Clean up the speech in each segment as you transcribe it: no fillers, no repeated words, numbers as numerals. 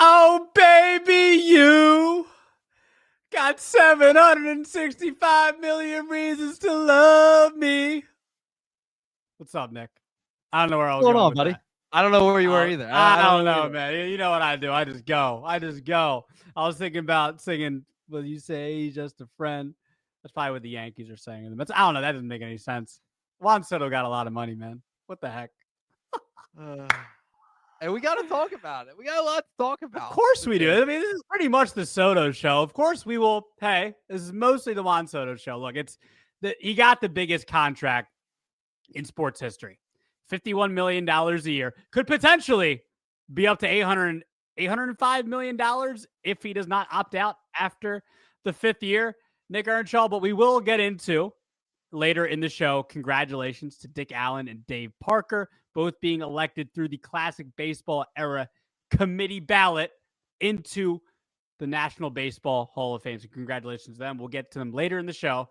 Oh, baby, you got 765 million reasons to love me. What's up, Nick? I don't know where I What's was going going on, with buddy? that. I don't know where you were either. I I don't don't know know, either. man. You know what I do. I just go. I was thinking about singing, will you say he's just a friend? That's probably what the Yankees are saying. But I don't know. That doesn't make any sense. Juan Soto got a lot of money, man. What the heck? Uh, and we got to talk about it. We got a lot to talk Of about course with we do. this. I mean, this is pretty much the Soto show. Of course we will. Hey, this is mostly the Juan Soto show. Look, he got the biggest contract in sports history. $51 million a year. Could potentially be up to $805 million if he does not opt out after the fifth year. Nick Earnshaw, but we will get into later in the show. Congratulations to Dick Allen and Dave Parker, both being elected through the classic baseball era committee ballot into the National Baseball Hall of Fame. So congratulations to them. We'll get to them later in the show.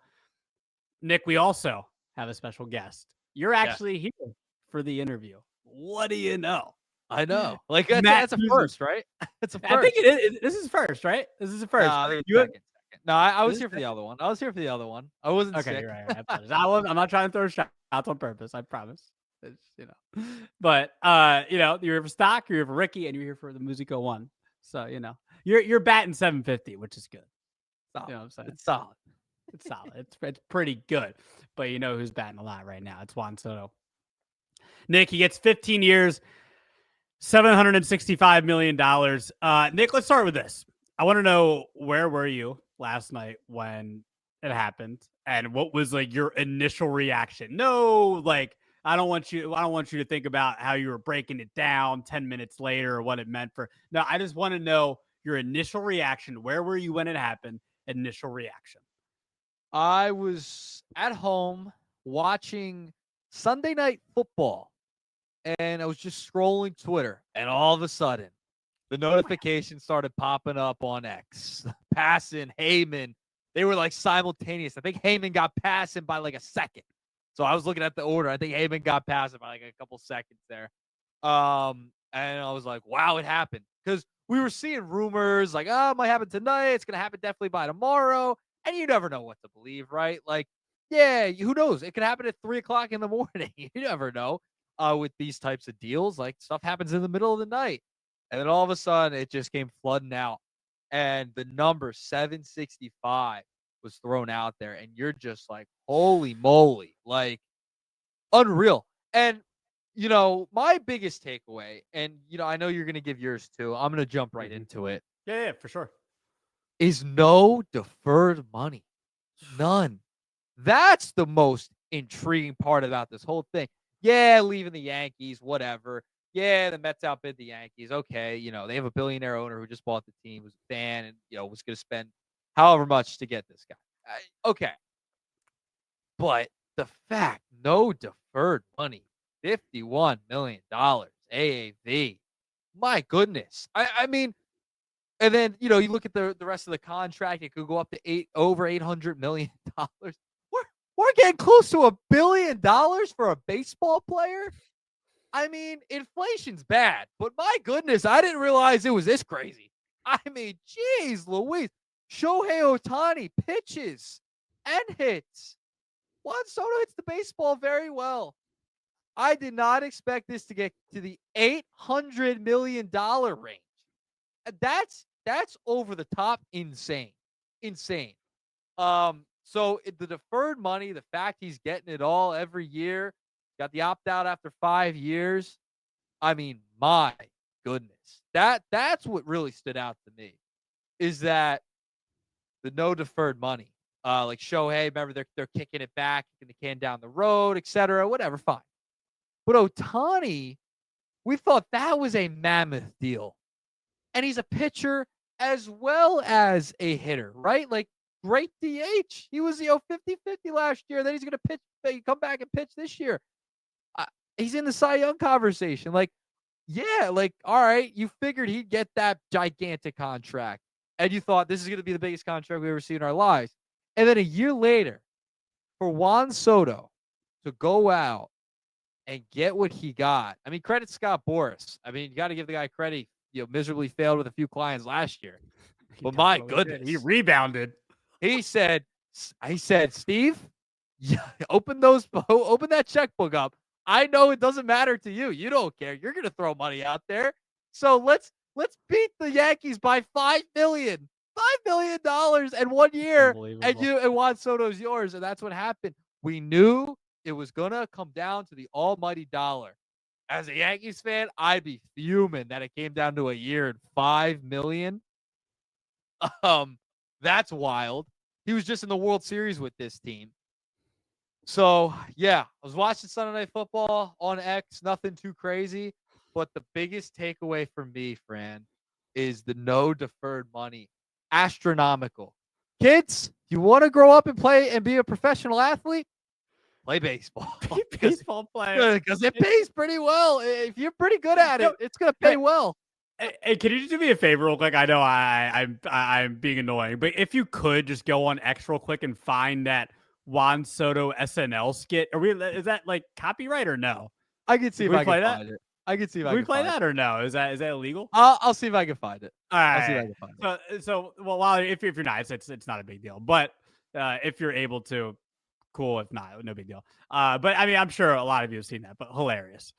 Nick, we also have a special guest. You're actually here for the interview. What do you know? I know. Like, that's a first, right? It's a first. I think it is. This is first, right? This is the first. No, I think second. No, I was here for the other one. I wasn't okay, sick. you're right. I'm not trying to throw shots on purpose. I promise. But you're here for stock, you're here for Ricky, and you're here for the Musico one. So you're batting 750, which is good. Solid. You know what I'm saying? It's solid. It's solid. It's pretty good. But you know who's batting a lot right now? It's Juan Soto. Nick, he gets 15 years, $765 million. Nick, let's start with this. I want to know, where were you last night when it happened, and what was like your initial reaction? No, like I don't want you to think about how you were breaking it down 10 minutes later or what it meant for. No, I just want to know your initial reaction. Where were you when it happened? Initial reaction. I was at home watching Sunday Night Football, and I was just scrolling Twitter, and all of a sudden, the notification started popping up on X. Passing, Heyman, they were like simultaneous. I think Heyman got past him by like a second. So I was looking at the order. I think Heyman got past him by like a couple seconds there. And I was like, wow, it happened. Because we were seeing rumors like, oh, it might happen tonight. It's going to happen definitely by tomorrow. And you never know what to believe, right? Like, yeah, who knows? It could happen at 3:00 in the morning. You never know with these types of deals. Like, stuff happens in the middle of the night. And then all of a sudden, it just came flooding out. And the number 765 was thrown out there. And you're just like, holy moly, like, unreal. And, my biggest takeaway, and, I know you're going to give yours too. I'm going to jump right into it. Yeah, for sure. Is no deferred money. None. That's the most intriguing part about this whole thing. Yeah, leaving the Yankees, whatever. Yeah, the Mets outbid the Yankees. Okay, they have a billionaire owner who just bought the team, who's a fan, and, was going to spend however much to get this guy. Okay. But the fact, no deferred money, $51 million, AAV. My goodness. I mean, and then, you look at the rest of the contract, it could go up to over $800 million. We're getting close to $1 billion for a baseball player. I mean, inflation's bad, but my goodness, I didn't realize it was this crazy. I mean, geez, Louise. Shohei Ohtani pitches and hits. Juan Soto hits the baseball very well. I did not expect this to get to the $800 million range. That's over the top insane. Insane. So the deferred money, the fact he's getting it all every year, got the opt-out after 5 years. I mean, my goodness. That's what really stood out to me, is that the no deferred money. Like Shohei, remember they're kicking it back, kicking the can down the road, etc. Whatever, fine. But Ohtani, we thought that was a mammoth deal. And he's a pitcher as well as a hitter, right? Like, great DH. He was 50-50 last year. Then he's going to come back and pitch this year. He's in the Cy Young conversation. Like, yeah, like, all right, you figured he'd get that gigantic contract. And you thought this is going to be the biggest contract we've ever seen in our lives. And then a year later, for Juan Soto to go out and get what he got. I mean, credit Scott Boras. I mean, you got to give the guy credit. miserably failed with a few clients last year. He But my definitely did. goodness, He rebounded. he said, Steve, open that checkbook up. I know it doesn't matter to you. You don't care. You're gonna throw money out there. So let's beat the Yankees by $5 million in 1 year, and Unbelievable. Juan Soto's yours. And that's what happened. We knew it was gonna come down to the almighty dollar. As a Yankees fan, I'd be fuming that it came down to a year and $5 million. That's wild. He was just in the World Series with this team. So, yeah, I was watching Sunday Night Football on X, nothing too crazy. But the biggest takeaway for me, Fran, is the no deferred money. Astronomical. Kids, you want to grow up and play and be a professional athlete? Play baseball. Baseball player. Because it pays pretty well. If you're pretty good at it, it's going to pay well. Hey, can you just do me a favor real quick? I know I'm being annoying, but if you could just go on X real quick and find that Juan Soto SNL skit. Is that like copyright or no? I can see if I can that? find it. I can see if I can can play find that it. Or no? Is that illegal? I'll see if I can find it. All right. I'll see if I can find it. So while if you're not, it's not a big deal. But if you're able to, cool. If not, no big deal. But I mean, I'm sure a lot of you have seen that, but hilarious.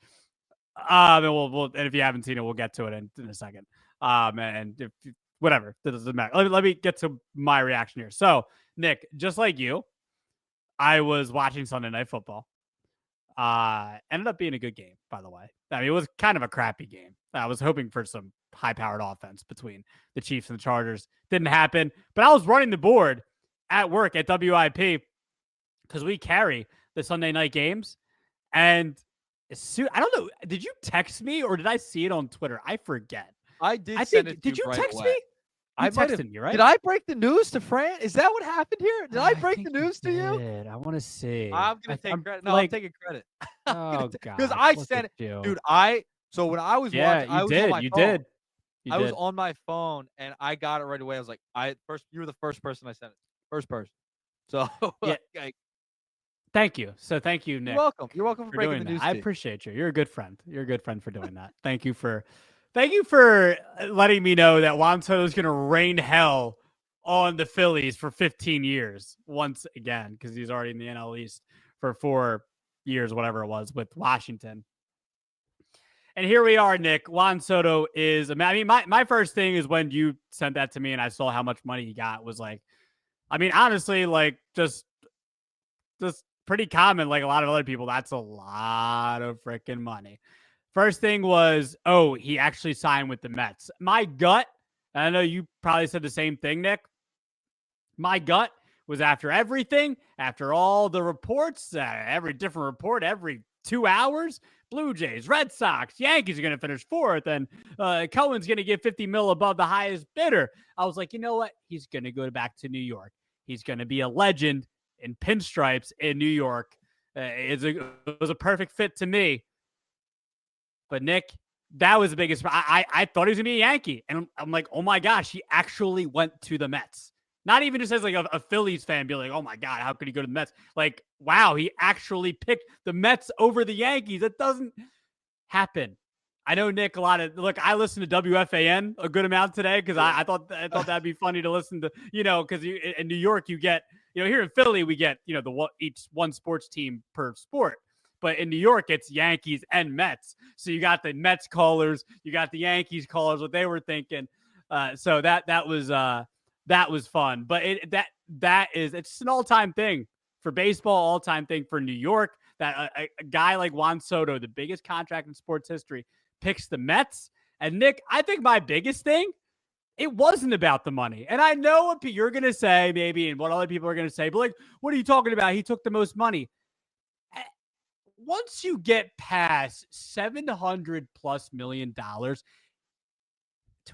And and if you haven't seen it, we'll get to it in a second. And if whatever, that doesn't matter. Let me get to my reaction here. So, Nick, just like you, I was watching Sunday Night Football. Ended up being a good game, by the way. I mean, it was kind of a crappy game. I was hoping for some high-powered offense between the Chiefs and the Chargers. Didn't happen. But I was running the board at work at WIP because we carry the Sunday night games. And I don't know. Did you text me or did I see it on Twitter? I forget. I did send it to you. Did you right text away. me? I might have. You, right? Did I break the news to Fran? Is that what happened here? Did I break the news to you? I want to see. I'm gonna take credit. No, I'm taking credit. Oh god, because I sent it, dude. So when I was watching, I was on my phone. I was on my phone and I got it right away. I was like, you were the first person I sent it. First person. So yeah. Thank you. So thank you, Nick. You're welcome for breaking the news. I appreciate you. You're a good friend. You're a good friend for doing that. Thank you for letting me know that Juan Soto is going to rain hell on the Phillies for 15 years once again, because he's already in the NL East for 4 years, whatever it was, with Washington. And here we are, Nick. Juan Soto is, I mean, my first thing is when you sent that to me and I saw how much money he got was like, I mean, honestly, like just pretty common. Like a lot of other people, that's a lot of freaking money. First thing was, he actually signed with the Mets. My gut, and I know you probably said the same thing, Nick. My gut was after everything, after all the reports, every different report, every 2 hours, Blue Jays, Red Sox, Yankees are going to finish fourth, and Cohen's going to get $50 million above the highest bidder. I was like, you know what? He's going to go back to New York. He's going to be a legend in pinstripes in New York. It was a perfect fit to me. But Nick, that was the biggest. I thought he was going to be a Yankee. And I'm like, oh my gosh, he actually went to the Mets. Not even just as like a Phillies fan be like, oh my God, how could he go to the Mets? Like, wow, he actually picked the Mets over the Yankees. That doesn't happen. I know, Nick, I listened to WFAN a good amount today because I thought that'd be funny to listen to, because in New York you get, here in Philly we get, each one sports team per sport. But in New York, it's Yankees and Mets. So you got the Mets callers, you got the Yankees callers, what they were thinking. So that was fun. But it's an all-time thing for baseball, all-time thing for New York. That a guy like Juan Soto, the biggest contract in sports history, picks the Mets. And Nick, I think my biggest thing, it wasn't about the money. And I know what you're going to say, maybe, and what other people are going to say, but like, what are you talking about? He took the most money. Once you get past $700+ million, to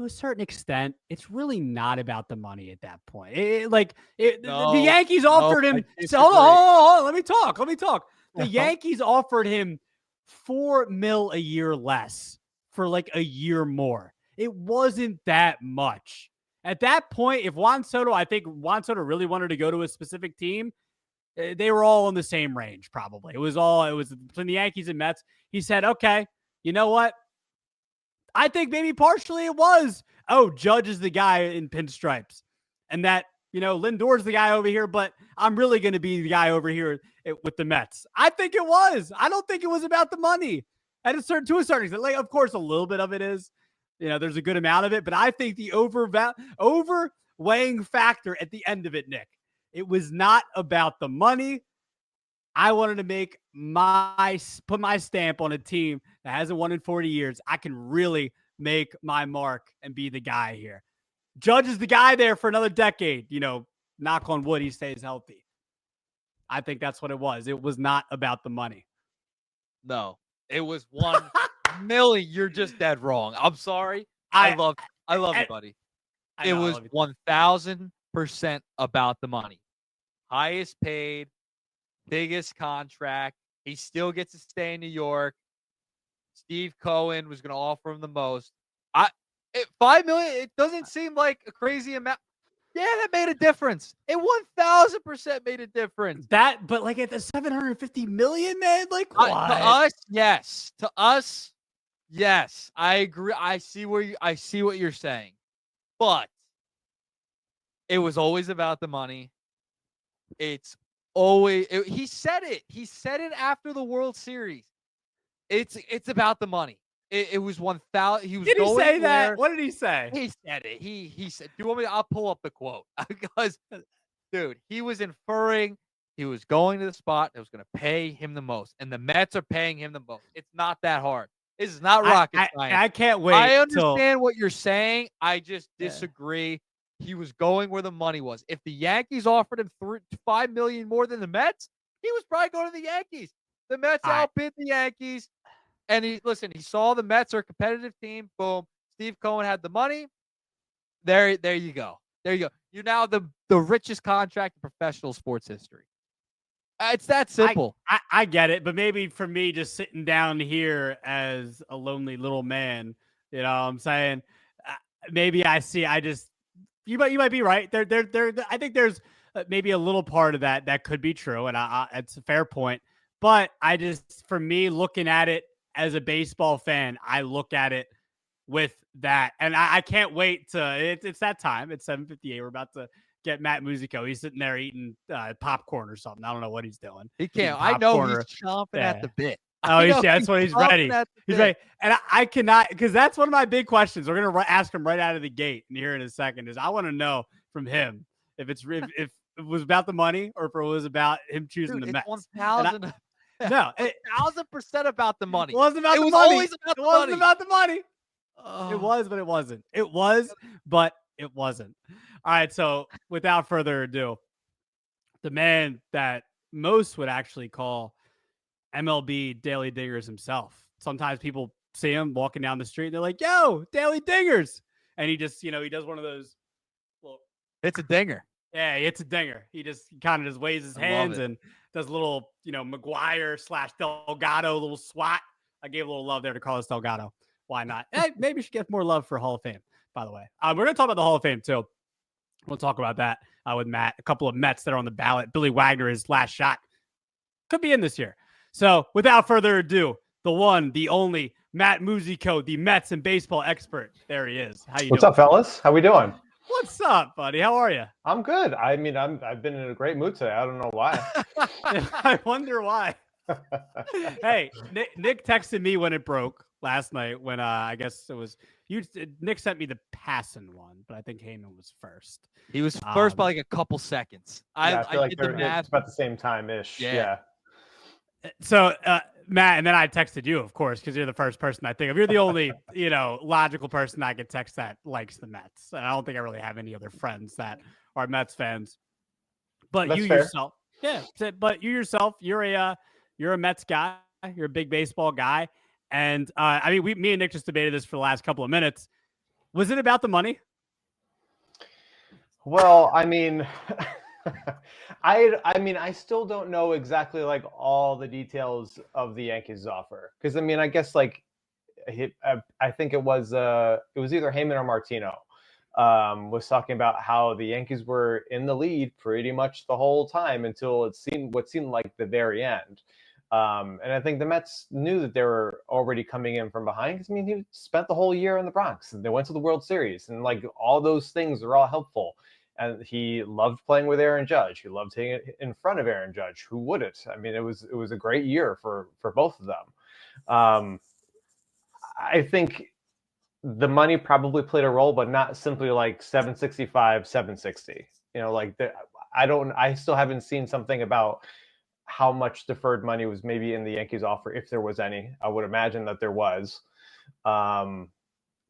a certain extent, it's really not about the money at that point. The Yankees offered him. Hold on. Let me talk. The Yankees offered him $4 million a year less for like a year more. It wasn't that much. At that point, I think Juan Soto really wanted to go to a specific team, they were all in the same range, probably. It was between the Yankees and Mets. He said, okay, you know what? I think maybe partially it was, oh, Judge is the guy in pinstripes, and that, Lindor's the guy over here, but I'm really going to be the guy over here with the Mets. I think it was. I don't think it was about the money. To a certain extent, like, of course, a little bit of it is, there's a good amount of it, but I think the overweighing factor at the end of it, Nick, it was not about the money. I wanted to put my stamp on a team that hasn't won in 40 years. I can really make my mark and be the guy here. Judge is the guy there for another decade. Knock on wood, he stays healthy. I think that's what it was. It was not about the money. No, it was 1 million. You're just dead wrong. I'm sorry. I love you, buddy. It was 1,000% about the money. Highest paid, biggest contract. He still gets to stay in New York. Steve Cohen was going to offer him the most. $5 million, it doesn't seem like a crazy amount. Yeah, that made a difference. It 1,000% made a difference. But like at the $750 million, man, like what? To us, yes. To us, yes. I agree. I see what you're saying, but it was always about the money. It's always. He said it. He said it after the World Series. It's about the money. It was 1,000. He was. Did he going say there. that? What did he say? He said it. He said. Do you want me? I'll pull up the quote because, dude, he was inferring he was going to the spot that was going to pay him the most, and the Mets are paying him the most. It's not that hard. This is not rocket science. I can't wait. I understand what you're saying. I just disagree. He was going where the money was. If the Yankees offered him $5 million more than the Mets, he was probably going to the Yankees. The Mets outbid the Yankees. And he saw the Mets are a competitive team. Boom. Steve Cohen had the money. There you go. There you go. You're now the richest contract in professional sports history. It's that simple. I get it, but maybe for me, just sitting down here as a lonely little man, you know what I'm saying? Maybe you might be right. I think there's maybe a little part of that could be true, and it's a fair point. But for me, looking at it as a baseball fan, I look at it with that, and I can't wait it's that time. It's 7:58. We're about to get Matt Musico. He's sitting there eating popcorn or something. I don't know what he's doing. He can't. I know he's chomping at the bit. Oh, that's what he's ready. He's ready. And I cannot, because that's one of my big questions. We're going to ask him right out of the gate and here in a second is I want to know from him if it was about the money or if it was about him choosing the Mets. 1,000. No, 1,000% about the money. It wasn't about the money. Always about it wasn't about the money. It was, but it wasn't. It was, but it wasn't. All right. So without further ado, the man that most would actually call MLB Daily Dingers himself. Sometimes people see him walking down the street and they're like, yo, Daily Dingers. And he just, he does one of those. Well, it's a dinger. Yeah, it's a dinger. He kind of just waves his hands and does a little, Maguire/Delgado little swat. I gave a little love there to Carlos Delgado. Why not? Hey, maybe you should get more love for Hall of Fame, by the way. We're going to talk about the Hall of Fame, too. We'll talk about that with Matt. A couple of Mets that are on the ballot. Billy Wagner, his last shot, could be in this year. So without further ado, the one, the only, Matt Musico, the Mets and baseball expert. There he is. How you doing? What's up, fellas? How we doing? What's up, buddy? How are you? I'm good. I mean, I've been in a great mood today. I don't know why. I wonder why. Hey, Nick texted me when it broke last night when I guess it was you. Nick sent me the passing one, but I think Heyman was first. He was first by like a couple seconds. I feel like they're about the same time-ish. Yeah. So, Matt, and then I texted you, of course, because you're the first person I think of. You're the only, logical person I could text that likes the Mets. And I don't think I really have any other friends that are Mets fans. But That's you fair. yourself, but you yourself, you're a Mets guy. You're a big baseball guy. And me and Nick just debated this for the last couple of minutes. Was it about the money? Well, I mean, I still don't know exactly like all the details of the Yankees offer. Because I guess I think it was either Heyman or Martino was talking about how the Yankees were in the lead pretty much the whole time until what seemed like the very end. And I think the Mets knew that they were already coming in from behind. 'Cause, I mean, he spent the whole year in the Bronx, and they went to the World Series, and like all those things are all helpful. And he loved playing with Aaron Judge. He loved hitting it in front of Aaron Judge. Who wouldn't? I mean, it was a great year for both of them. I think the money probably played a role, but not simply like 765, 760. You know, like I still haven't seen something about how much deferred money was maybe in the Yankees offer, if there was any. I would imagine that there was.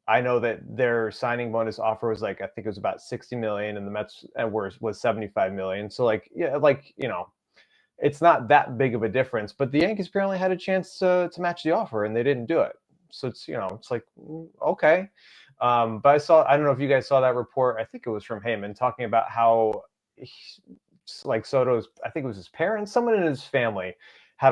I know that their signing bonus offer was like, I think it was about 60 million, and the Mets was 75 million. So like, yeah, like, you know, it's not that big of a difference, but the Yankees apparently had a chance to match the offer and they didn't do it. So it's, you know, it's like, okay. But I don't know if you guys saw that report. I think it was from Heyman talking about how like Soto's, I think it was his parents, someone in his family had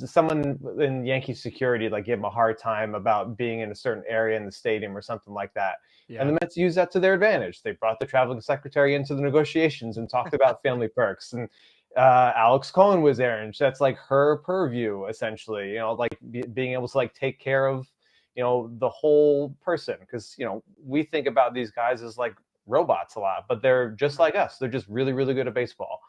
someone in Yankee security like gave him a hard time about being in a certain area in the stadium or something like that. Yeah. And the Mets used that to their advantage. They brought the traveling secretary into the negotiations and talked about family perks. And Alex Cohen was there, and that's like her purview essentially. You know, like being able to like take care of, you know, the whole person, because you know we think about these guys as like robots a lot, but they're just like us. They're just really, really good at baseball.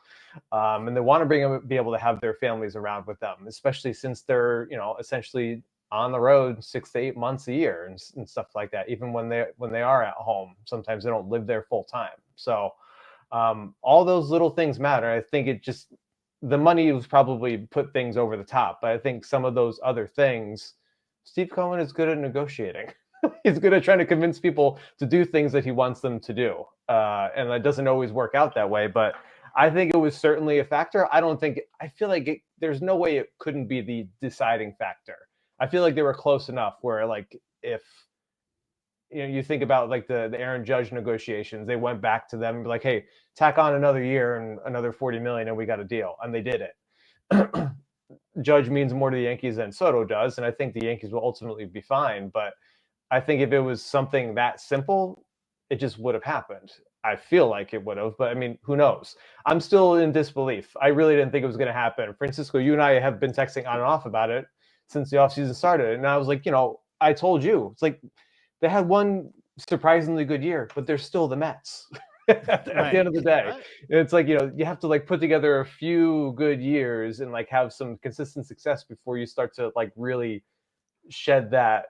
And they want to be able to have their families around with them, especially since they're, you know, essentially on the road 6 to 8 months a year and stuff like that. Even when they are at home, sometimes they don't live there full time. So all those little things matter. I think the money was probably put things over the top, but I think some of those other things, Steve Cohen is good at negotiating. He's good at trying to convince people to do things that he wants them to do. And that doesn't always work out that way, but I think it was certainly a factor. I feel like there's no way it couldn't be the deciding factor. I feel like they were close enough where, like, if, you know, you think about like the Aaron Judge negotiations, they went back to them like, hey, tack on another year and another 40 million and we got a deal. And they did it. Judge means more to the Yankees than Soto does. And I think the Yankees will ultimately be fine, but I think if it was something that simple, it just would have happened. I feel like it would have, but I mean, who knows? I'm still in disbelief. I really didn't think it was going to happen. Francisco, you and I have been texting on and off about it since the offseason started. And I was like, you know, I told you, it's like they had one surprisingly good year, but they're still the Mets at the end of the day. Right. It's like, you know, you have to like put together a few good years and like have some consistent success before you start to like really shed that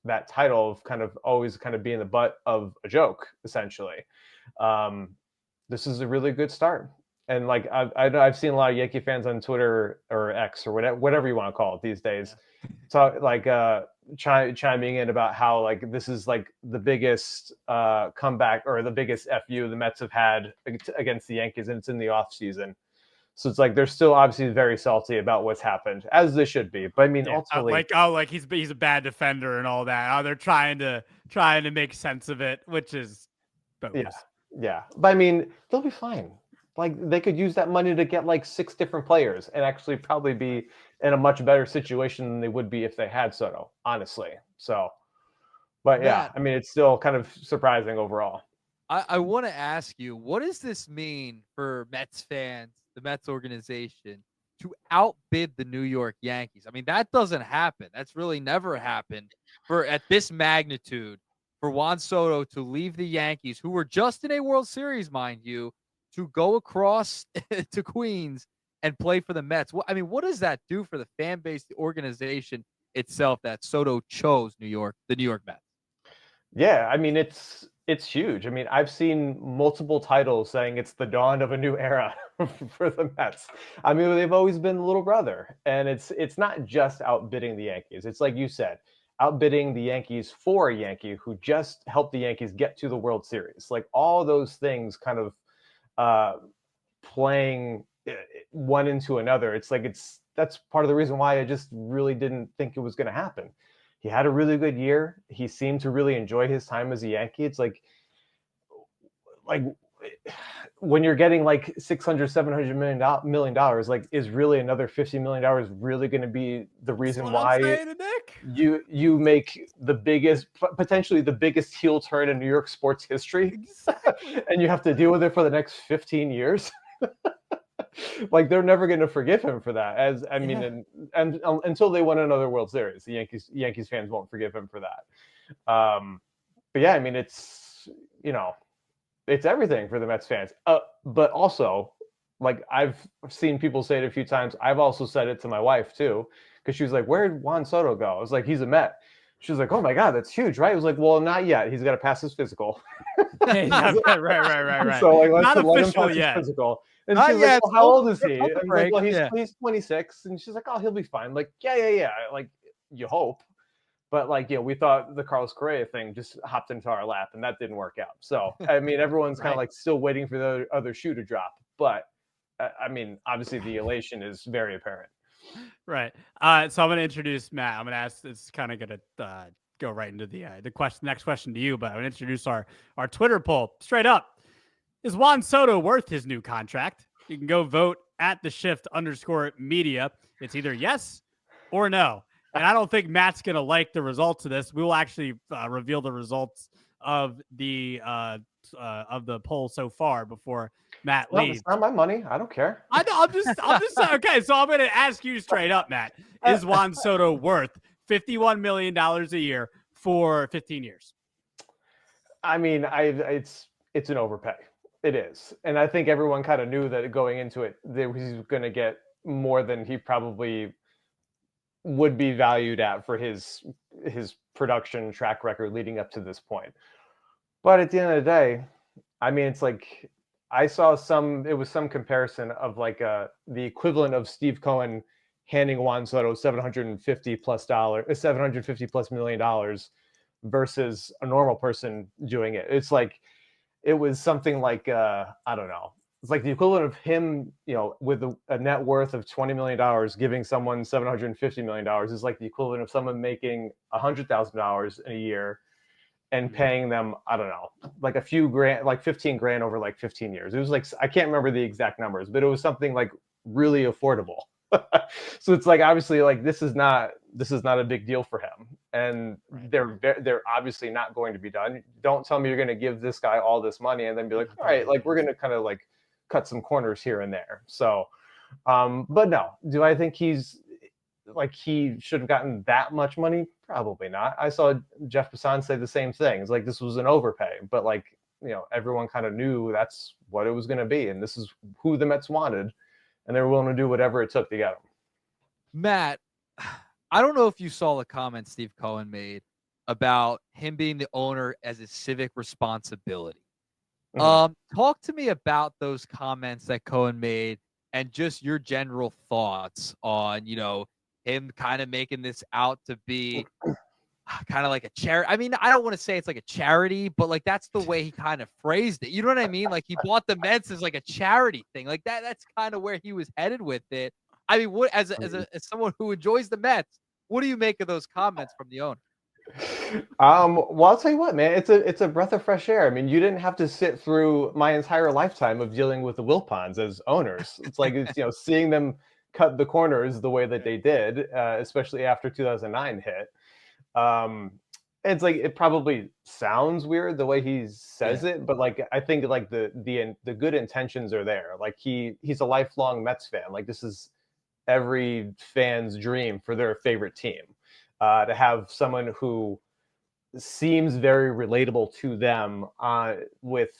that title of kind of always kind of being the butt of a joke, essentially. This is a really good start. And like I've seen a lot of Yankee fans on Twitter or X or whatever you want to call it these days, talk like chiming in about how like this is like the biggest comeback or the biggest FU the Mets have had against the Yankees, and it's in the off season. So it's like they're still obviously very salty about what's happened, as they should be. But I mean, ultimately, like he's a bad defender and all that. Oh, they're trying to make sense of it, which is bogus. Yeah. But I mean, they'll be fine. Like they could use that money to get like 6 different players and actually probably be in a much better situation than they would be if they had Soto, honestly. So, but yeah, I mean, it's still kind of surprising overall. I want to ask you, what does this mean for Mets fans, the Mets organization, to outbid the New York Yankees? I mean, that doesn't happen. That's really never happened at this magnitude for Juan Soto to leave the Yankees, who were just in a World Series, mind you, to go across to Queens and play for the Mets. I mean, what does that do for the fan base, the organization itself, that Soto chose the New York Mets? Yeah, I mean, it's huge. I mean, I've seen multiple titles saying it's the dawn of a new era for the Mets. I mean, they've always been the little brother, and it's not just outbidding the Yankees. It's like you said, outbidding the Yankees for a Yankee who just helped the Yankees get to the World Series. Like all those things kind of playing one into another. It's like that's part of the reason why I just really didn't think it was going to happen. He had a really good year. He seemed to really enjoy his time as a Yankee. It's like when you're getting like $600-700 million, like is really another $50 million really going to be the reason why you make potentially the biggest heel turn in New York sports history? Exactly. And you have to deal with it for the next 15 years. Like they're never going to forgive him for that. As I mean, and until they win another World Series, the Yankees fans won't forgive him for that. But yeah, I mean, it's it's everything for the Mets fans. But also, like I've seen people say it a few times. I've also said it to my wife too, because she was like, "Where'd Juan Soto go?" I was like, "He's a Met." She was like, "Oh my God, that's huge, right?" I was like, "Well, not yet. He's got to pass his physical." right. So like, Not let him official pass his yet. physical. And Not she's like, yet. "Well, how old is he?" Pump the And I was like, "Well, brakes. he's 26." And she's like, "Oh, he'll be fine." Like, yeah. Like, you hope. But like, we thought the Carlos Correa thing just hopped into our lap, and that didn't work out. So I mean, everyone's kind of like still waiting for the other shoe to drop. But I mean, obviously, the elation is very apparent. Right. So I'm going to introduce Matt. I'm going to ask. It's kind of going to go right into the next question to you. But I'm going to introduce our Twitter poll straight up. Is Juan Soto worth his new contract? You can go vote at @the_shift_media. It's either yes or no. And I don't think Matt's going to like the results of this. We will actually reveal the results of the poll so far before Matt leaves. It's not my money. I don't care. I know. I'm just okay. So I'm going to ask you straight up, Matt. Is Juan Soto worth $51 million a year for 15 years? I mean, it's an overpay. It is, and I think everyone kind of knew that going into it, that he's going to get more than he probably would be valued at for his production track record leading up to this point. But at the end of the day, I mean, it's like I saw it was some comparison of like the equivalent of Steve Cohen handing Juan Soto $750+ million versus a normal person doing it. It's like it was something like I don't know. It's like the equivalent of him, with a net worth of $20 million, giving someone $750 million is like the equivalent of someone making $100,000 in a year and paying them, I don't know, like a few grand, like 15 grand over like 15 years. It was like, I can't remember the exact numbers, but it was something like really affordable. So it's like, obviously, like this is not a big deal for him, and they're obviously not going to be done. Don't tell me you're going to give this guy all this money and then be like, all right, like we're going to kind of like cut some corners here and there. So, but no, do I think he should have gotten that much money? Probably not. I saw Jeff Passan say the same thing. It's like this was an overpay, but like, everyone kind of knew that's what it was going to be, and this is who the Mets wanted, and they were willing to do whatever it took to get him. Matt, I don't know if you saw the comment Steve Cohen made about him being the owner as a civic responsibility. Mm-hmm. Talk to me about those comments that Cohen made and just your general thoughts on, him kind of making this out to be kind of like a charity. I mean, I don't want to say it's like a charity, but like that's the way he kind of phrased it. You know what I mean? Like he bought the Mets as like a charity thing. Like that's kind of where he was headed with it. I mean, what as someone who enjoys the Mets, what do you make of those comments from the owner? Well, I'll tell you what, man, it's a breath of fresh air. I mean, you didn't have to sit through my entire lifetime of dealing with the Wilpons as owners. It's like, seeing them cut the corners the way that they did, especially after 2009 hit. It's like, it probably sounds weird the way he says it, but like, I think like the good intentions are there. Like he's a lifelong Mets fan. Like this is every fan's dream for their favorite team, to have someone who seems very relatable to them, with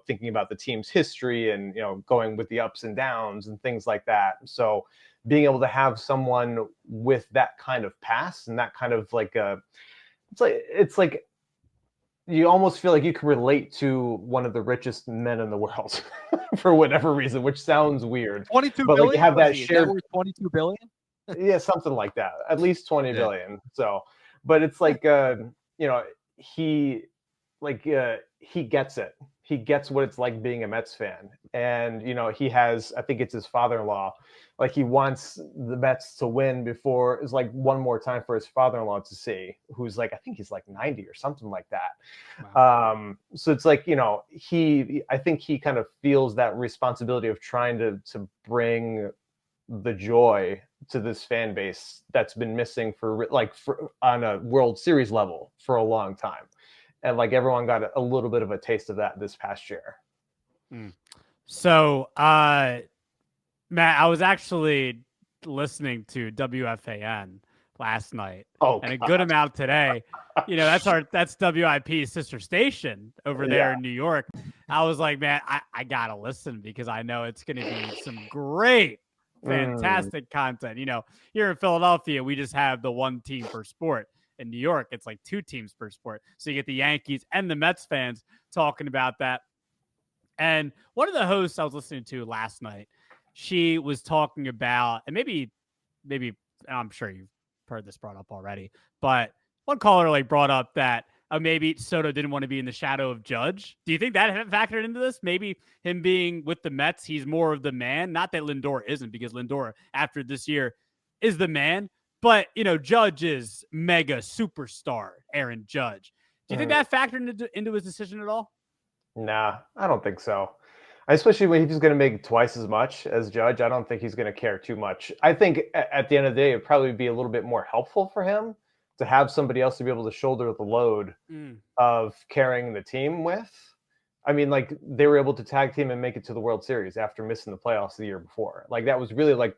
thinking about the team's history and going with the ups and downs and things like that. So being able to have someone with that kind of past and that kind of like it's like you almost feel like you can relate to one of the richest men in the world for whatever reason, which sounds weird. 22 but billion? Like you have that shared 22 billion. Yeah, something like that. At least 20 billion. So, but it's like he gets it. He gets what it's like being a Mets fan. And he has, I think it's his father-in-law, like he wants the Mets to win before, it's like one more time for his father-in-law to see, who's like, I think he's like 90 or something like that. Wow. So it's like, I think he kind of feels that responsibility of trying to bring the joy to this fan base that's been missing for on a World Series level for a long time. And like everyone got a little bit of a taste of that this past year. So Matt, I was actually listening to WFAN last night Oh, and a God. good amount today. That's WIP's sister station over there Yeah. in New York. I was like, man, I gotta listen because I know it's gonna be some great, fantastic content. Here in Philadelphia, we just have the one team per sport. In New York, it's like two teams per sport. So you get the Yankees and the Mets fans talking about that. And one of the hosts I was listening to last night, she was talking about, and maybe I'm sure you've heard this brought up already, but one caller like brought up that maybe Soto didn't want to be in the shadow of Judge. Do you think that factored into this? Maybe him being with the Mets, he's more of the man. Not that Lindor isn't, because Lindor after this year is the man. But Judge is mega superstar Aaron Judge. Do you think that factored into his decision at all? Nah, I don't think so. Especially when he's going to make twice as much as Judge, I don't think he's going to care too much. I think at the end of the day, it'd probably be a little bit more helpful for him to have somebody else to be able to shoulder the load of carrying the team with. I mean, like, they were able to tag team and make it to the World Series after missing the playoffs the year before. Like, that was really like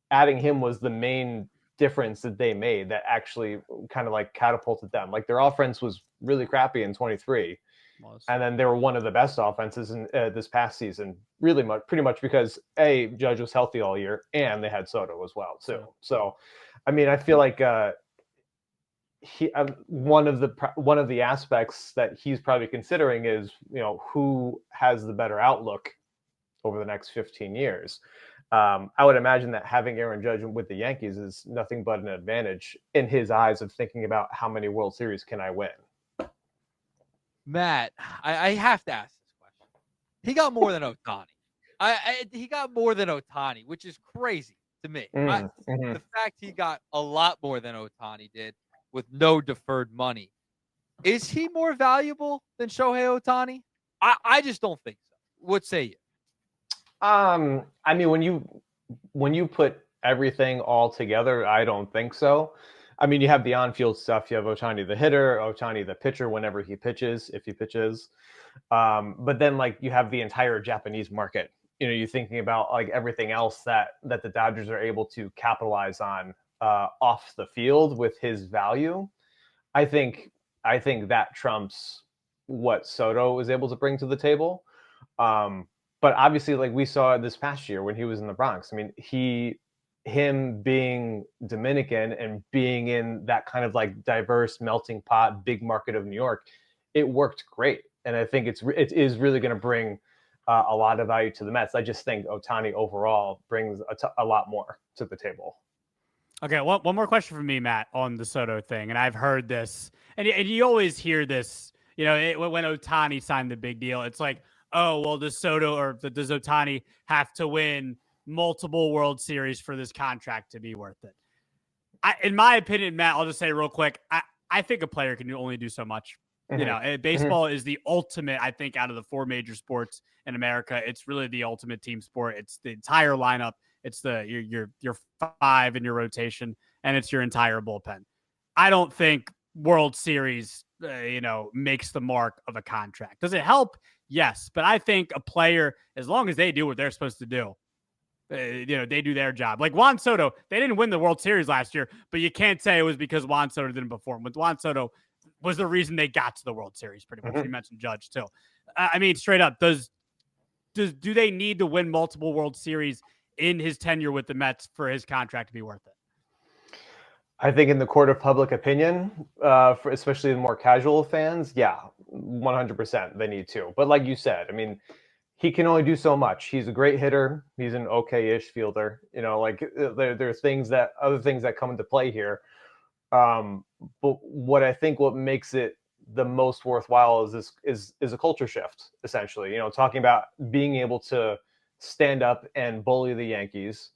adding him was the main difference that they made that actually kind of like catapulted them. Like, their offense was really crappy in 23. And then they were one of the best offenses in this past season, pretty much because Judge was healthy all year and they had Soto as well too. So, I mean, I feel like one of the aspects that he's probably considering is who has the better outlook over the next 15 years. I would imagine that having Aaron Judge with the Yankees is nothing but an advantage in his eyes of thinking about how many World Series can I win. Matt, I have to ask this question. He got more than Ohtani. He got more than Ohtani, which is crazy to me. The fact he got a lot more than Ohtani did with no deferred money. Is he more valuable than Shohei Ohtani? I just don't think so. What say you? I mean, when you put everything all together, I don't think so. I mean, you have the on-field stuff. You have Ohtani the hitter, Ohtani the pitcher whenever he pitches, if he pitches. But then, like, you have the entire Japanese market. You're thinking about like everything else that the Dodgers are able to capitalize on off the field with his value. I think that trumps what Soto was able to bring to the table. But obviously, like we saw this past year when he was in the Bronx, I mean, him being Dominican and being in that kind of like diverse melting pot, big market of New York, it worked great. And I think it is really going to bring a lot of value to the Mets. I just think Ohtani overall brings a lot more to the table. Okay, one more question from me, Matt, on the Soto thing. And I've heard this, and you always hear this, when Ohtani signed the big deal, it's like, oh, well, does Ohtani have to win multiple World Series for this contract to be worth it? In my opinion, Matt, I'll just say real quick, I think a player can only do so much. Baseball is the ultimate, I think, out of the four major sports in America. It's really the ultimate team sport. It's the entire lineup. It's your five in your rotation, and it's your entire bullpen. I don't think World Series, makes the mark of a contract. Does it help? Yes, but I think a player, as long as they do what they're supposed to do, they do their job. Like Juan Soto, they didn't win the World Series last year, but you can't say it was because Juan Soto didn't perform. With Juan Soto was the reason they got to the World Series, pretty much. You mentioned Judge too. I mean, straight up, do they need to win multiple World Series in his tenure with the Mets for his contract to be worth it? I think in the court of public opinion, for especially the more casual fans, yeah, 100% they need to. But like you said, I mean, he can only do so much. He's a great hitter. He's an okay-ish fielder. Like there are other things that come into play here. But what makes it the most worthwhile is a culture shift, essentially. Talking about being able to stand up and bully the Yankees.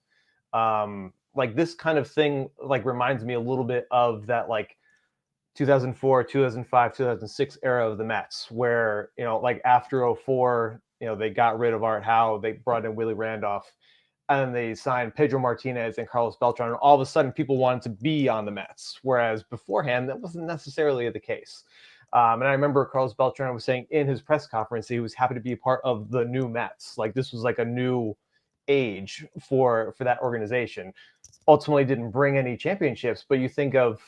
Like this kind of thing, like reminds me a little bit of that, like 2004, 2005, 2006 era of the Mets, where like after 04, they got rid of Art Howe, they brought in Willie Randolph, and they signed Pedro Martinez and Carlos Beltran, and all of a sudden people wanted to be on the Mets, whereas beforehand that wasn't necessarily the case. And I remember Carlos Beltran was saying in his press conference he was happy to be a part of the new Mets. Like this was like a new age for that organization. Ultimately didn't bring any championships, but you think of,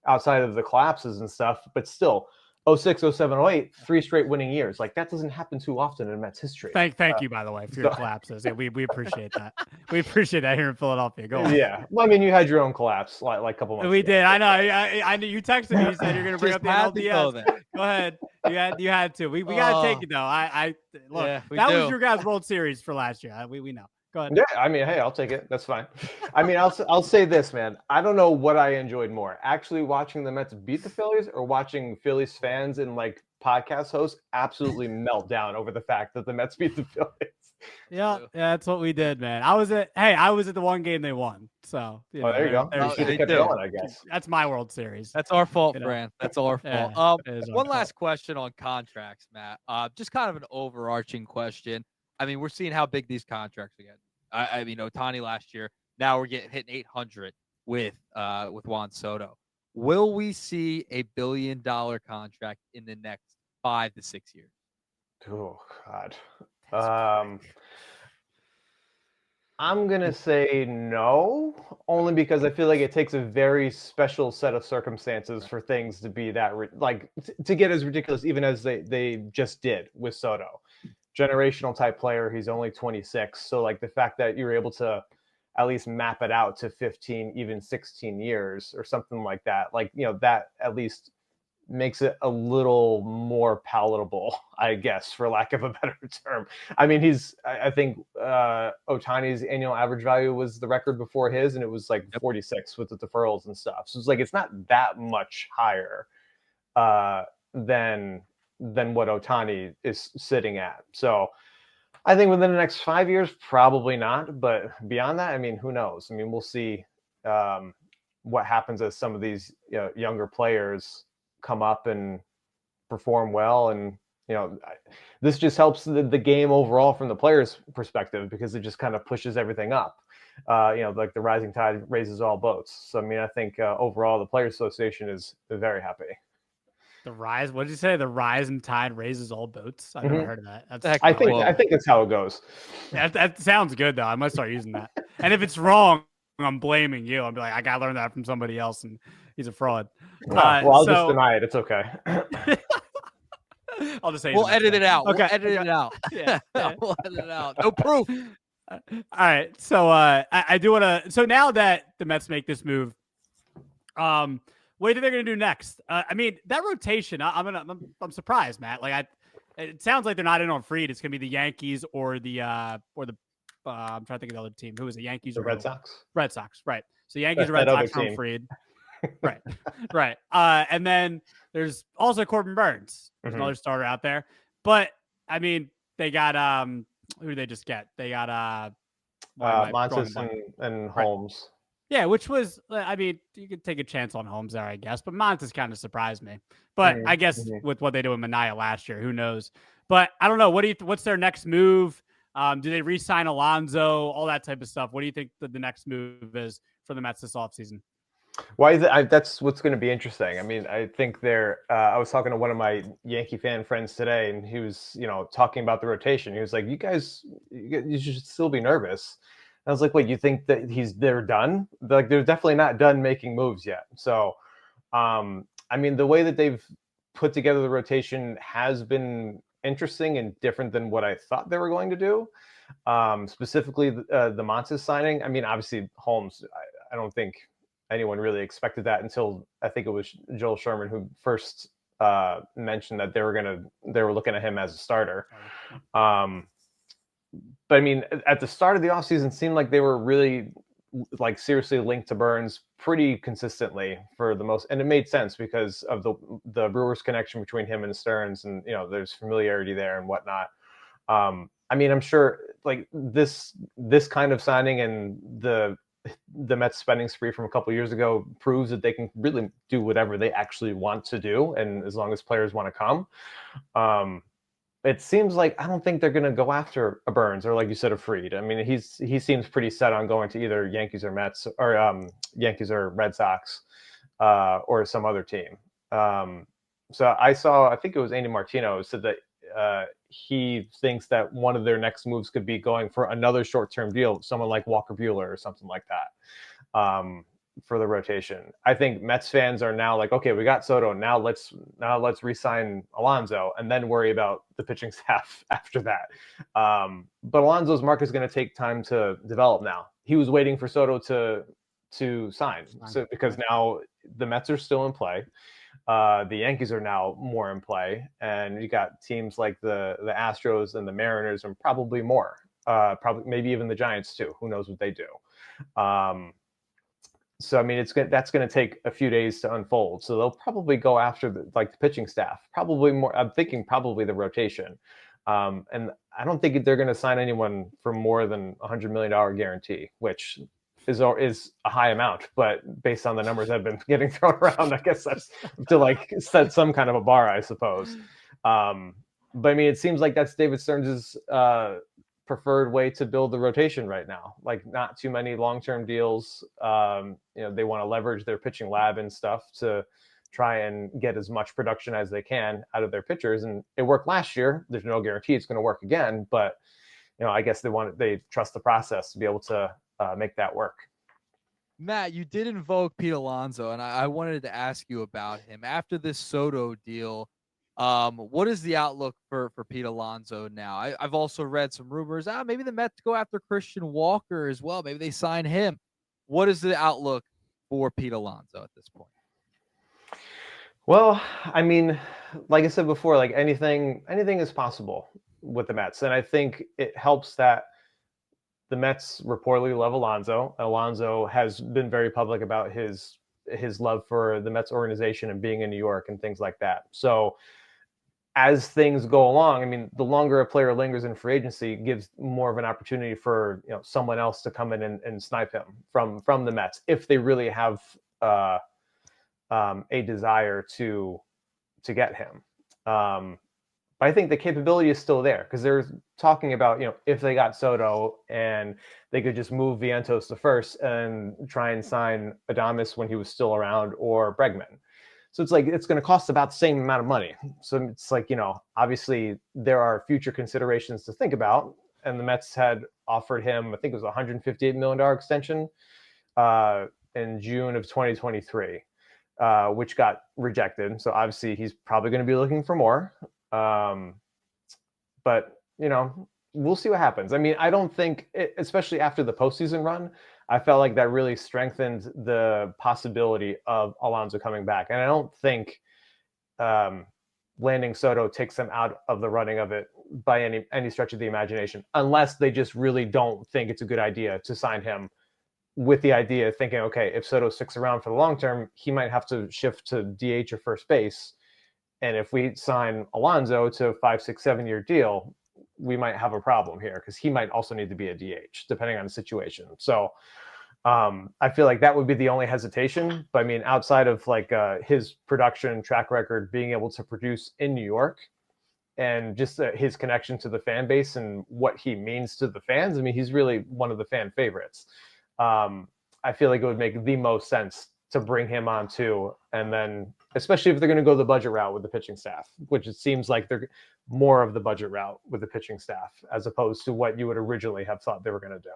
outside of the collapses and stuff, but still 06, 07, 08, 3 straight winning years. Like that doesn't happen too often in Mets history. Thank you, by the way, for your collapses. Yeah, we appreciate that. We appreciate that here in Philadelphia. Go on. Yeah. Well, I mean, you had your own collapse like a couple months We ago. did. I know. I knew you texted me. You said you're going to bring up the NLDS. Go ahead. You had to. We got to take it, though. I look, yeah, that was your guys' World Series for last year. We know. Go ahead. Yeah, I mean, hey, I'll take it. That's fine. I mean, I'll say this, man. I don't know what I enjoyed more, actually watching the Mets beat the Phillies or watching Phillies fans and like podcast hosts absolutely melt down over the fact that the Mets beat the Phillies. Yeah, that's what we did, man. I was at the one game they won. So there you go. You should have kept going, I guess. That's my World Series. That's our fault, Fran. That's our fault. One last question on contracts, Matt. Just kind of an overarching question. I mean, we're seeing how big these contracts are getting. I mean, Ohtani last year. Now we're hitting 800 with Juan Soto. Will we see a $1 billion contract in the next 5 to 6 years? Oh God. I'm gonna say no, only because I feel like it takes a very special set of circumstances for things to be that to get as ridiculous, even as they just did with Soto. Generational type player. He's only 26. So like the fact that you're able to at least map it out to 15, even 16 years or something like that, like, that at least makes it a little more palatable, I guess, for lack of a better term. I mean, I think Ohtani's annual average value was the record before his, and it was like 46 with the deferrals and stuff. So it's like, it's not that much higher than what Ohtani is sitting at. So I think within the next 5 years, probably not. But beyond that, I mean, who knows? I mean, we'll see what happens as some of these younger players come up and perform well. And, this just helps the game overall from the players' perspective, because it just kind of pushes everything up. Like the rising tide raises all boats. So, I mean, I think overall the Players Association is very happy. The rise. What did you say? The rise and tide raises all boats. I've never heard of that. I think that's how it goes. That sounds good, though. I might start using that. And if it's wrong, I'm blaming you. I'll be like, I gotta learn that from somebody else, and he's a fraud. I'll just deny it. It's okay. I'll just say we'll edit it out. Okay. We'll edit it out. Yeah. We'll edit it out. No proof. All right. So I do want to. So now that the Mets make this move, what do you think they're gonna do next? I mean, that rotation. I'm surprised, Matt. Like it sounds like they're not in on Fried. It's gonna be the Yankees or the I'm trying to think of the other team. Who is the Yankees? The or Red Sox. Red Sox, right? So Yankees or Red Sox on Fried. Right. And then there's also Corbin Burns. There's another starter out there. But I mean, they got who did they just get? They got Montes and Holmes. Yeah, which was, I mean, you could take a chance on Holmes there, I guess. But Montes kind of surprised me. But I guess with what they did with Manaea last year, who knows? But I don't know. What's their next move? Do they re-sign Alonso? All that type of stuff. What do you think the next move is for the Mets this offseason? Why that's what's going to be interesting. I mean, I think I was talking to one of my Yankee fan friends today, and he was, talking about the rotation. He was like, you should still be nervous. And I was like, wait, you think that they're done? Like, they're definitely not done making moves yet. So, I mean, the way that they've put together the rotation has been interesting and different than what I thought they were going to do. Specifically, the Montes signing. I mean, obviously, Holmes, I don't think anyone really expected that until I think it was Joel Sherman who first mentioned that they were looking at him as a starter. But I mean, at the start of the offseason, it seemed like they were really like seriously linked to Burns pretty consistently for the most, and it made sense because of the Brewers connection between him and Stearns, and there's familiarity there and whatnot. I mean, I'm sure like this kind of signing and the Mets spending spree from a couple of years ago proves that they can really do whatever they actually want to do, and as long as players want to come. It seems like I don't think they're going to go after a Burns or, like you said, a Fried. I mean, he seems pretty set on going to either Yankees or Mets, or Yankees or Red Sox, or some other team. So I think it was Andy Martino said that he thinks that one of their next moves could be going for another short-term deal, someone like Walker Buehler or something like that, for the rotation. I think Mets fans are now like, okay, we got Soto. Now let's re-sign Alonso and then worry about the pitching staff after that. But Alonso's market is going to take time to develop now. He was waiting for Soto to sign. So because now the Mets are still in play. The Yankees are now more in play, and you got teams like the Astros and the Mariners, and probably more. Probably maybe even the Giants too. Who knows what they do? So I mean, that's going to take a few days to unfold. So they'll probably go after the pitching staff. Probably more. I'm thinking probably the rotation. And I don't think they're going to sign anyone for more than $100 million guarantee, which is a high amount, but based on the numbers that have been getting thrown around, I guess that's to set some kind of a bar, I suppose. But I mean, it seems like that's David Stearns' preferred way to build the rotation right now. Like, not too many long-term deals. They want to leverage their pitching lab and stuff to try and get as much production as they can out of their pitchers. And it worked last year. There's no guarantee it's going to work again, but I guess they trust the process to be able to make that work. Matt, you did invoke Pete Alonso, and I wanted to ask you about him. After this Soto deal, what is the outlook for Pete Alonso now? I've also read some rumors, maybe the Mets go after Christian Walker as well. Maybe they sign him. What is the outlook for Pete Alonso at this point? Well, I mean, like I said before, like anything is possible with the Mets. And I think it helps that the Mets reportedly love Alonso. Alonso has been very public about his love for the Mets organization and being in New York and things like that. So as things go along, I mean, the longer a player lingers in free agency gives more of an opportunity for someone else to come in and snipe him from the Mets if they really have a desire to get him. But I think the capability is still there because they're talking about, if they got Soto and they could just move Vientos to first and try and sign Adames when he was still around, or Bregman. So it's like, it's going to cost about the same amount of money. So it's like, obviously there are future considerations to think about. And the Mets had offered him, I think it was a $158 million extension in June of 2023, which got rejected. So obviously he's probably going to be looking for more. But we'll see what happens. I mean, I don't think, especially after the postseason run, I felt like that really strengthened the possibility of Alonso coming back. And I don't think landing Soto takes them out of the running of it by any stretch of the imagination, unless they just really don't think it's a good idea to sign him with the idea of thinking, okay, if Soto sticks around for the long term, he might have to shift to DH or first base. And if we sign Alonso to a 5, 6, 7-year deal, we might have a problem here because he might also need to be a DH depending on the situation. So I feel like that would be the only hesitation. But I mean, outside of his production track record, being able to produce in New York and just his connection to the fan base and what he means to the fans, I mean, he's really one of the fan favorites. I feel like it would make the most sense to bring him on too. And then, especially if they're going to go the budget route with the pitching staff, which it seems like they're more of the budget route with the pitching staff as opposed to what you would originally have thought they were going to do.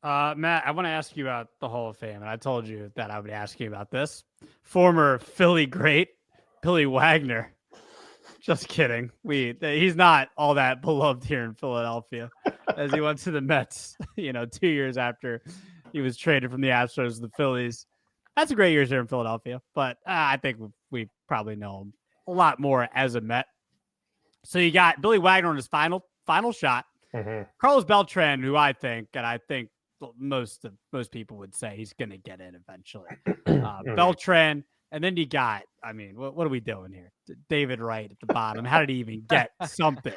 Matt, I want to ask you about the Hall of Fame, and I told you that I would ask you about this. Former Philly great, Billy Wagner. Just kidding. He's not all that beloved here in Philadelphia, as he went to the Mets, 2 years after he was traded from the Astros to the Phillies. That's a great years here in Philadelphia, but I think we probably know him a lot more as a Met. So you got Billy Wagner on his final shot. Mm-hmm. Carlos Beltran, who I think most people would say he's going to get in eventually. Beltran, and then you got, I mean, what are we doing here? David Wright at the bottom. How did he even get something?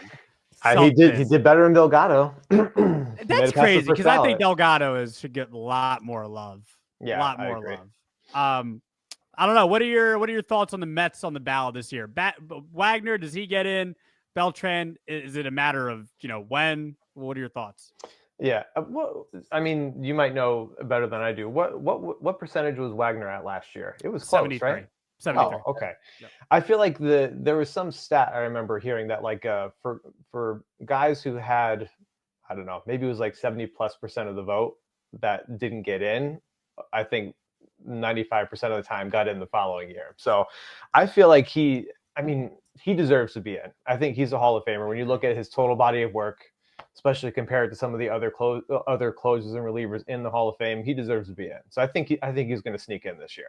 He did better than Delgado. That's crazy because I think Delgado should get a lot more love. Yeah, a lot more love. I don't know. What are your thoughts on the Mets on the ballot this year? Wagner, does he get in? Beltran, is it a matter of when? What are your thoughts? Yeah, I mean, you might know better than I do. What percentage was Wagner at last year? It was close, 73. Right? 73. Oh, okay. Yep. I feel like there was some stat I remember hearing that like for guys who had, I don't know, maybe it was like 70+% of the vote that didn't get in, I think 95% of the time got in the following year. So I feel like he deserves to be in. I think he's a Hall of Famer. When you look at his total body of work, especially compared to some of the other closers and relievers in the Hall of Fame, he deserves to be in. So I think he's going to sneak in this year.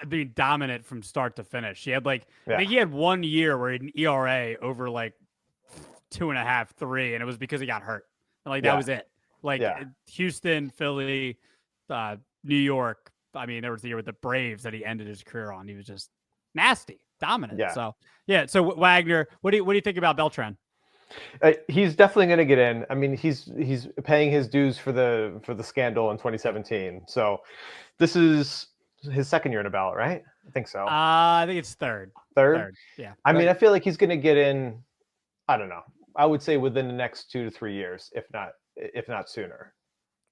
Being dominant from start to finish. He had I Yeah. think he had 1 year where he had an ERA over 2.5, 3, and it was because he got hurt. And that was it. Houston, Philly, New York. I mean, there was the year with the Braves that he ended his career on. He was just nasty, dominant. Yeah. So yeah. So Wagner, what do you think about Beltran? He's definitely going to get in. I mean, he's paying his dues for the scandal in 2017. So this is his second year in a ballot, right? I think so. I think it's third. Third? Yeah. I mean, I feel like he's going to get in. I don't know. I would say within the next 2 to 3 years, if not sooner.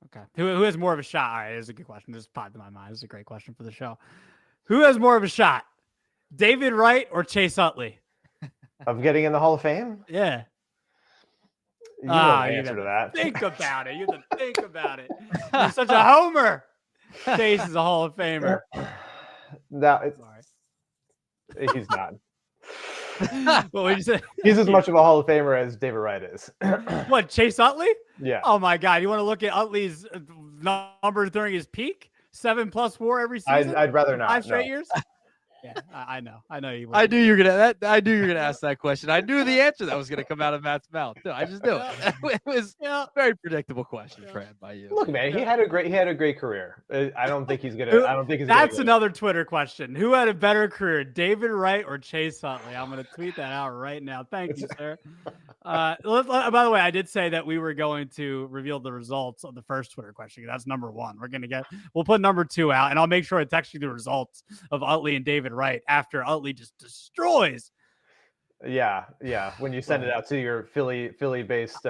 Okay. Who has more of a shot? All right, this is a good question. This popped in my mind. This is a great question for the show. Who has more of a shot, David Wright or Chase Utley? Of getting in the Hall of Fame? Yeah. You know the answer to that. Think about it. You have to think about it. You're such a homer. Chase is a Hall of Famer. No, he's not. What would you say? He's as much of a Hall of Famer as David Wright is. What, Chase Utley? Yeah. Oh my God! You want to look at Utley's numbers during his peak? 7+4 every season. I'd rather not. 5 straight years. Yeah, I know. You. I knew you were gonna ask that question. I knew the answer that was gonna come out of Matt's mouth. No, I just knew it. It was a very predictable question, Fran, by you. Look, man, he had a great career. I don't think he's gonna. That's another Twitter question. Who had a better career, David Wright or Chase Utley? I'm gonna tweet that out right now. Thank you, sir. By the way, I did say that we were going to reveal the results of the first Twitter question. That's number 1. We'll put number 2 out, and I'll make sure I text you the results of Utley and David Wright after Utley just destroys. Yeah. When you send it out to your Philly-based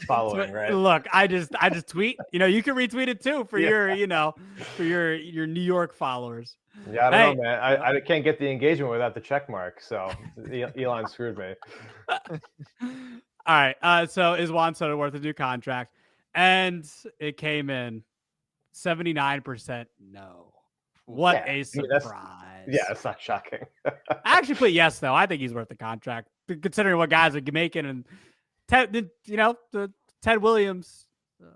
following, right? Look, I just tweet. You can retweet it too for your New York followers. Yeah, I don't know, man. I can't get the engagement without the check mark. So Elon screwed me. All right. So is Juan Soto worth a new contract? And it came in 79% no. What a surprise. It's not shocking. I actually put yes, though. I think he's worth the contract, considering what guys are making and the Ted Williams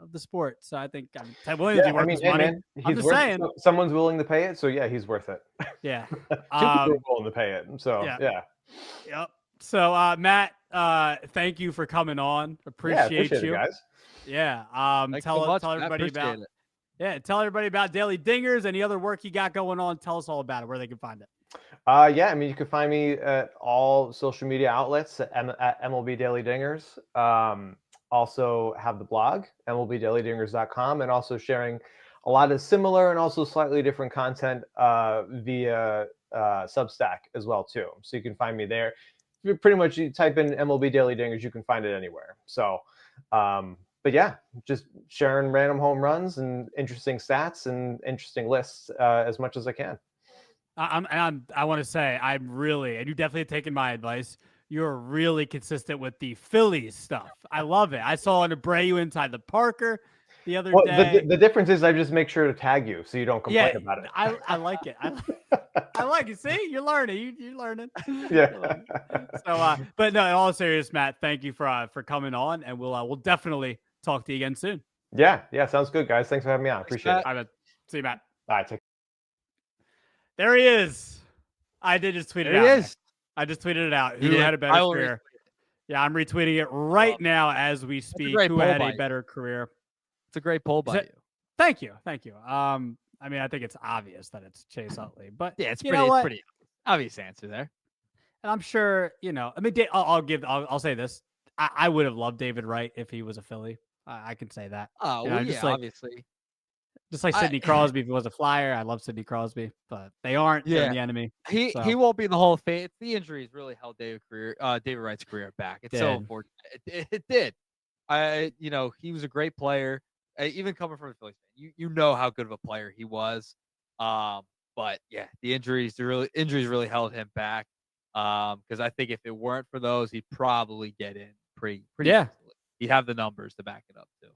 of the sport. So I think Ted Williams is worth his money. Man, I'm just saying. Someone's willing to pay it, so yeah, he's worth it. Yeah. Two people are willing to pay it, so yeah. Yep. So Matt, thank you for coming on. Appreciate you it, guys. Yeah. Tell everybody about it. Yeah, tell everybody about Daily Dingers, any other work you got going on. Tell us all about it, where they can find it. You can find me at all social media outlets at MLB Daily Dingers. Also have the blog, MLBDailyDingers.com, and also sharing a lot of similar and also slightly different content via Substack as well, too. So you can find me there. You type in MLB Daily Dingers, you can find it anywhere. So, but yeah, just sharing random home runs and interesting stats and interesting lists as much as I can. I want to say and you definitely have taken my advice. You're really consistent with the Phillies stuff. I love it. I saw an Abreu inside the Parker the other day. The difference is I just make sure to tag you so you don't complain about it. I like it. I like it. See, you're learning. You're learning. Yeah. So, but no, in all seriousness, Matt, thank you for coming on, and we'll definitely talk to you again soon. Yeah. Sounds good, guys. Thanks for having me on. Appreciate it. All right, see you, Matt. All right. There he is. I did just tweet it out. There he is. I just tweeted it out. Who had a better career? Yeah, I'm retweeting it right now as we speak. Who had a better career? It's a great poll by you. Thank you. I mean, I think it's obvious that it's Chase Utley, but yeah, it's pretty obvious answer there. And I'm sure, I mean, I'll say this. I would have loved David Wright if he was a Philly. I can say that. Oh, obviously. Just like Sidney Crosby, if he was a Flyer, I love Sidney Crosby, but they aren't. Yeah. They're the enemy. He won't be in the Hall of Fame. The injuries really held David Wright's career back. It's so unfortunate. It did. He was a great player. Even coming from a Phillies fan, you know how good of a player he was. But yeah, the injuries really held him back. Because I think if it weren't for those, he'd probably get in pretty Yeah. easily. He'd have the numbers to back it up too.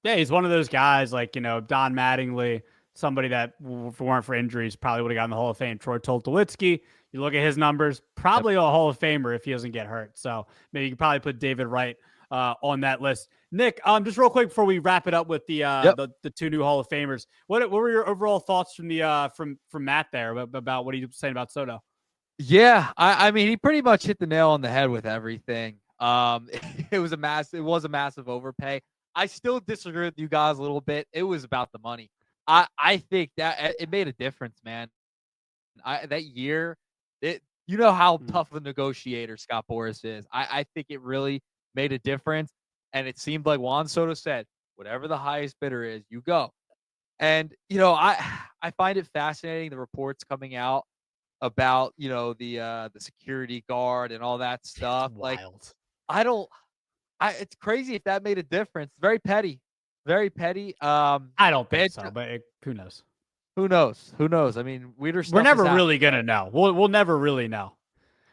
Yeah, he's one of those guys like, Don Mattingly, somebody that if it weren't for injuries probably would have gotten the Hall of Fame. Troy Tulowitzki, you look at his numbers, probably a Hall of Famer if he doesn't get hurt. So maybe you could probably put David Wright on that list. Nick, just real quick before we wrap it up with the two new Hall of Famers, what were your overall thoughts from the from Matt there about what he was saying about Soto? Yeah, I mean, he pretty much hit the nail on the head with everything. It was a massive overpay. I still disagree with you guys a little bit. It was about the money. I think that it made a difference, man. That year, you know how tough of a negotiator Scott Boras is. I think it really made a difference, and it seemed like Juan Soto said, whatever the highest bidder is, you go. And I find it fascinating the reports coming out about the security guard and all that stuff. Like, Wild. it's crazy if that made a difference. Very petty. Very petty. I don't think so, but who knows? Who knows? Who knows? I mean, weirder stuff. We're never really gonna know. We'll never really know.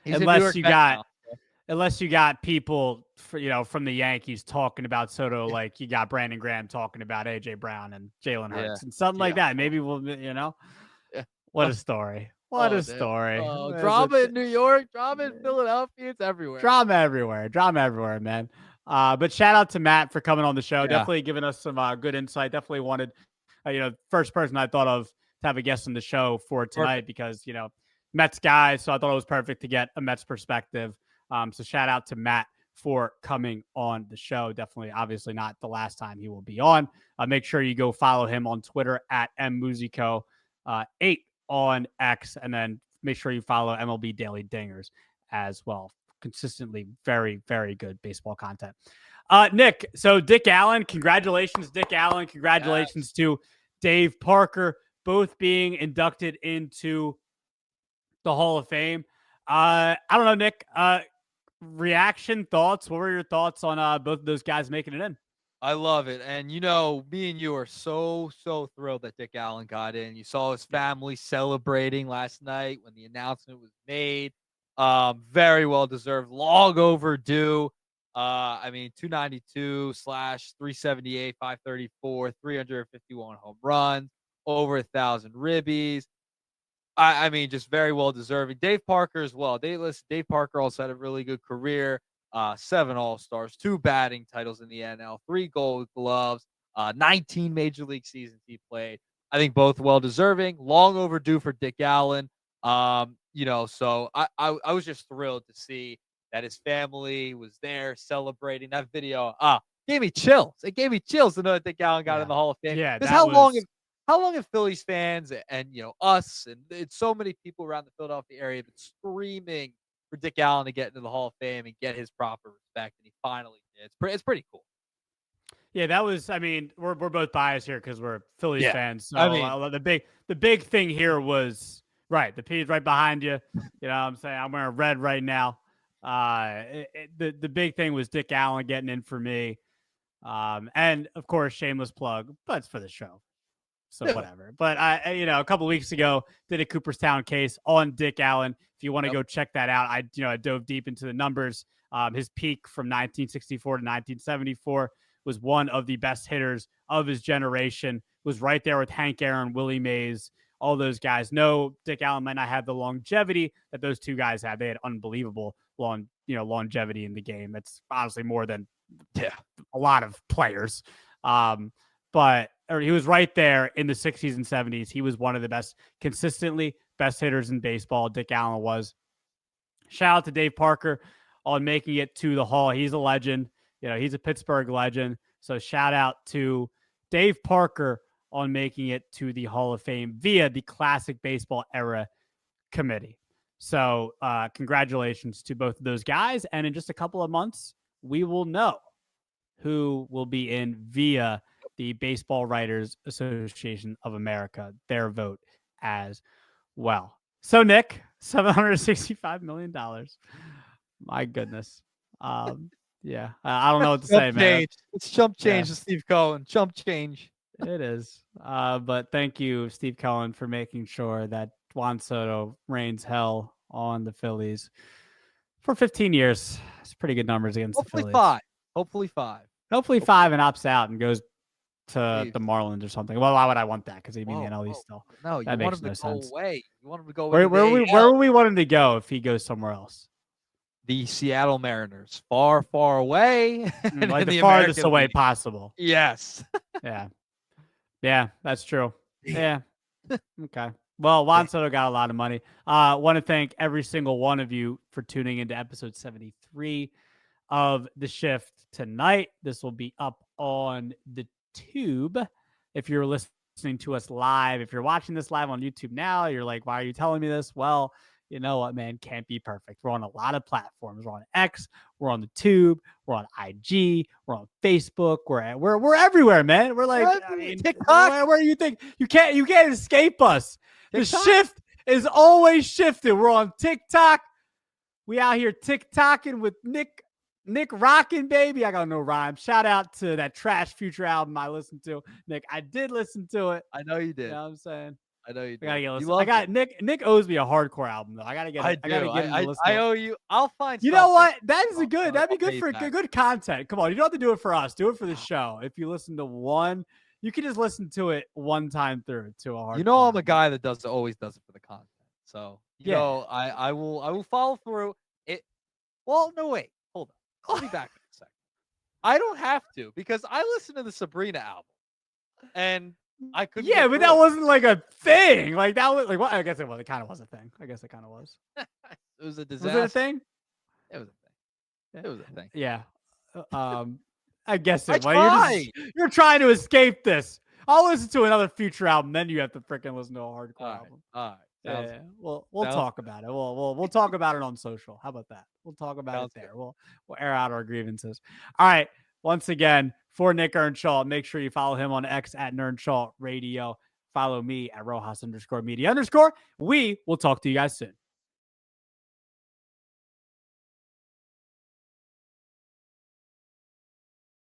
Unless you got people from the Yankees talking about Soto, like you got Brandon Graham talking about AJ Brown and Jalen Hurts and something like that. Maybe we'll what a story. What a story. Drama in New York, drama in Philadelphia, it's everywhere. Drama everywhere, man. But shout out to Matt for coming on the show. Definitely giving us some good insight. Definitely wanted, first person I thought of to have a guest on the show for tonight because, Mets guy. So I thought it was perfect to get a Mets perspective. So shout out to Matt for coming on the show. Definitely, obviously not the last time he will be on. Make sure you go follow him on Twitter at mmusico8 on X, and then make sure you follow MLB Daily Dingers as well. Consistently very, very good baseball content. Nick, so Dick Allen, congratulations, Dick Allen. Congratulations to Dave Parker, both being inducted into the Hall of Fame. I don't know, Nick, reaction, thoughts? What were your thoughts on both of those guys making it in? I love it. And, me and you are so thrilled that Dick Allen got in. You saw his family celebrating last night when the announcement was made. Very well deserved, long overdue. 292 / 378, 534, 351 home runs, over 1,000 ribbies. I mean, just very well deserving. Dave Parker as well. Dave Parker also had a really good career. 7 All-Stars, 2 batting titles in the NL, 3 Gold Gloves, 19 Major League seasons he played. I think both well deserving. Long overdue for Dick Allen. So I was just thrilled to see that his family was there celebrating. That video gave me chills. It gave me chills to know that Dick Allen got in the Hall of Fame. Yeah, because how long have Phillies fans and us and it's so many people around the Philadelphia area been screaming for Dick Allen to get into the Hall of Fame and get his proper respect, and he finally did. It's pretty cool. Yeah, that was. I mean, we're both biased here because we're Phillies fans. So the big thing here was right. The P's right behind you. You know what I'm saying? I'm wearing red right now. The big thing was Dick Allen getting in for me, and of course, shameless plug, but it's for the show. So whatever. But a couple of weeks ago, did a Cooperstown case on Dick Allen. If you want to go check that out, I dove deep into the numbers. His peak from 1964 to 1974 was one of the best hitters of his generation. Was right there with Hank Aaron, Willie Mays, all those guys. No, Dick Allen might not have the longevity that those two guys had. They had unbelievable longevity in the game. That's honestly more than a lot of players. But he was right there in the 60s and 70s. He was one of the consistently best hitters in baseball. Dick Allen was. Shout out to Dave Parker on making it to the Hall. He's a legend. He's a Pittsburgh legend. So shout out to Dave Parker on making it to the Hall of Fame via the Classic Baseball Era Committee. So congratulations to both of those guys. And in just a couple of months, we will know who will be in via the Baseball Writers Association of America, their vote as well. So, Nick, $765 million. My goodness. I don't know what to say, man. It's chump change to Steve Cohen. Chump change. It is. But thank you, Steve Cohen, for making sure that Juan Soto reigns hell on the Phillies for 15 years. It's pretty good numbers against the Hopefully Phillies. 5. Hopefully 5. Hopefully 5 and opts out and goes to Jeez. the Marlins or something. Well, why would I want that? Because he'd be in the NL Whoa. East still. No, you That want makes him to no go sense. away. You want him to go Where away. would we want him to go if he goes somewhere else? The Seattle Mariners, far, far away. Like the farthest American away League. possible. Yes. Yeah, that's true. Yeah. Okay. Well, Juan Soto got a lot of money. Want to thank every single one of you for tuning into episode 73 of The Shift tonight. This will be up on the tube if you're listening to us live. If you're watching this live on YouTube now, you're like, why are you telling me this? Well, you know what, man? Can't be perfect. We're on a lot of platforms. We're on X. We're on the Tube. We're on IG. We're on Facebook. We're everywhere, man. We're like, I mean, TikTok. where you think you can't escape us? TikTok? The shift is always shifting. We're on TikTok. We out here TikToking with Nick rocking, baby. I got no rhyme. Shout out to that Trash Future album I listened to. Nick, I did listen to it. I know you did. You know what I'm saying? I know you did. I gotta get listen. Nick owes me a hardcore album though. I gotta get. I gotta get him to listen. I owe you. I'll find. You know what? something. That is a good. That'd be I'll good for pay you good content. Come on, you don't have to do it for us. Do it for the show. If you listen to one, you can just listen to it one time through to a hardcore. You know, I'm album. a guy that always does it for the content. So you Yeah. know, I will follow through it. Well, no, wait, hold on. I'll be back in a second. I don't have to because I listened to the Sabrina album, and I couldn't. Yeah, get but through that it. wasn't like a thing. Like that was like. Well, I guess it was. It kind of was a thing. I guess it kind of was. It was a Was disaster. it a thing? It was a thing. It was a thing. Yeah. I guess it. I Well, tried. you're trying to escape this. I'll listen to another Future album, then you have to freaking listen to a hardcore album. All right. Yeah. We'll sounds talk about it. We'll talk about it on social. How about that? We'll talk about Sounds it there. good. We'll air out our grievances. All right. Once again, for Nick Earnshaw, make sure you follow him on X at Earnshaw Radio. Follow me at Rojas_media_. We will talk to you guys soon.